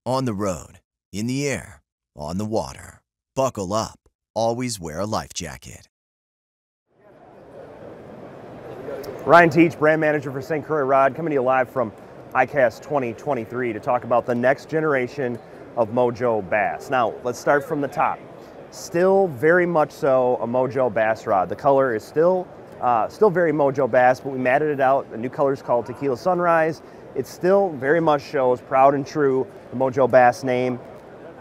On the road, in the air, on the water. Buckle up. Always wear a life jacket. Ryan Teach, brand manager for St. Croix Rod, coming to you live from ICAST 2023 to talk about the next generation of Mojo Bass. Now, let's start from the top. Still very much so a Mojo Bass rod. The color is still very Mojo Bass, but we matted it out. The new color is called Tequila Sunrise. It still very much shows proud and true the Mojo Bass name.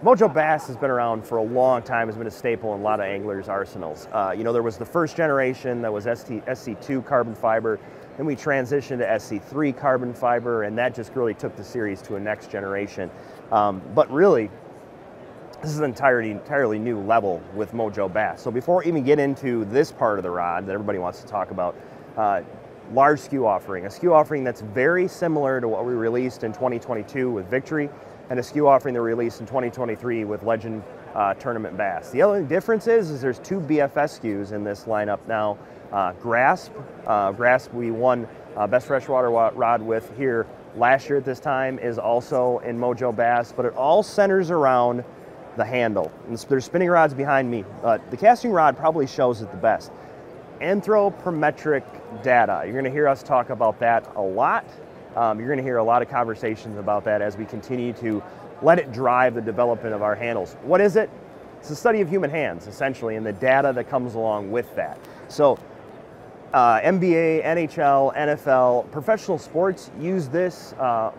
Mojo Bass has been around for a long time, has been a staple in a lot of anglers' arsenals. There was the first generation that was SC2 carbon fiber, then we transitioned to SC3 carbon fiber, and that just really took the series to a next generation. But really, this is an entirely new level with Mojo Bass. So before we even get into this part of the rod that everybody wants to talk about, large skew offering, a skew offering that's very similar to what we released in 2022 with Victory, and a skew offering that we released in 2023 with Legend Tournament Bass. The only difference is there's two BFS skews in this lineup now. Grasp we won Best Freshwater Rod with here last year at this time, is also in Mojo Bass, but it all centers around the handle. And there's spinning rods behind me. The casting rod probably shows it the best. Anthropometric data. You're going to hear us talk about that a lot. You're going to hear a lot of conversations about that as we continue to let it drive the development of our handles. What is it? It's the study of human hands, essentially, and the data that comes along with that. So NBA, NHL, NFL, professional sports use this a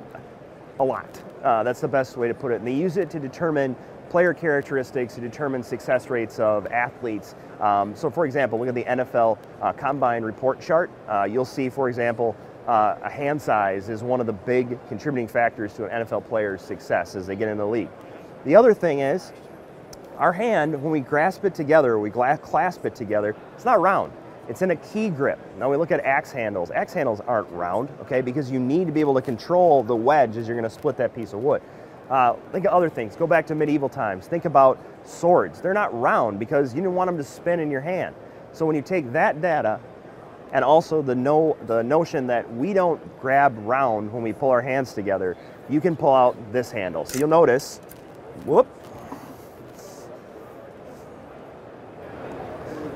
lot. That's the best way to put it. And they use it to determine player characteristics, to determine success rates of athletes. So for example, look at the NFL Combine report chart. You'll see, for example, a hand size is one of the big contributing factors to an NFL player's success as they get in the league. The other thing is, our hand, when we grasp it together, we clasp it together, it's not round. It's in a key grip. Now we look at axe handles. Axe handles aren't round, okay, because you need to be able to control the wedge as you're going to split that piece of wood. Think of other things. Go back to medieval times. Think about swords. They're not round because you didn't want them to spin in your hand. So when you take that data, and also the notion that we don't grab round when we pull our hands together, you can pull out this handle. So you'll notice, whoop,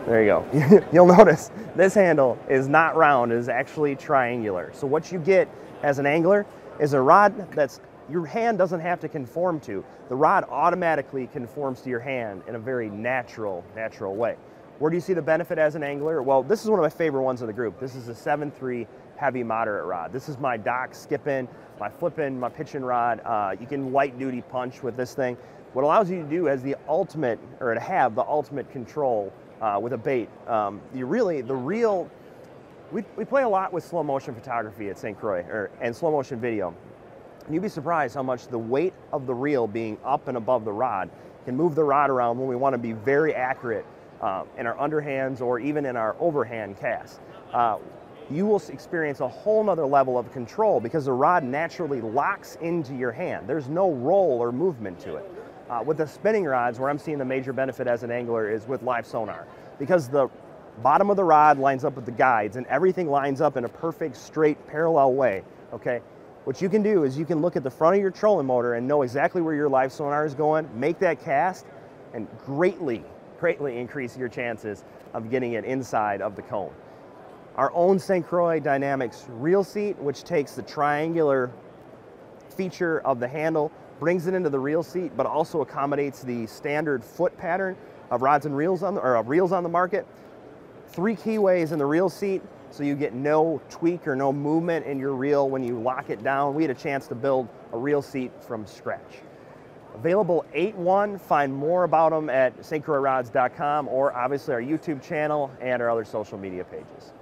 there you go. You'll notice this handle is not round, it is actually triangular. So what you get as an angler is a rod that's your hand doesn't have to conform to. The rod automatically conforms to your hand in a very natural way. Where do you see the benefit as an angler? Well, this is one of my favorite ones of the group. This is a 7.3 heavy moderate rod. This is my dock skip-in, my flip-in, my pitching rod. You can light duty punch with this thing. What it allows you to do as the ultimate, or to have the ultimate control with a bait. We play a lot with slow motion photography at St. Croix, and slow motion video. And you'd be surprised how much the weight of the reel being up and above the rod can move the rod around when we want to be very accurate in our underhands or even in our overhand cast. You will experience a whole nother level of control because the rod naturally locks into your hand. There's no roll or movement to it. With the spinning rods, where I'm seeing the major benefit as an angler is with live sonar, because the bottom of the rod lines up with the guides and everything lines up in a perfect, straight, parallel way, okay? What you can do is you can look at the front of your trolling motor and know exactly where your live sonar is going, make that cast, and greatly increase your chances of getting it inside of the cone. Our own St. Croix Dynamics reel seat, which takes the triangular feature of the handle, brings it into the reel seat, but also accommodates the standard foot pattern of rods and reels on the market. 3 keyways in the reel seat, so you get no tweak or no movement in your reel when you lock it down. We had a chance to build a reel seat from scratch. Available 8-1. Find more about them at stcroixrods.com or obviously our YouTube channel and our other social media pages.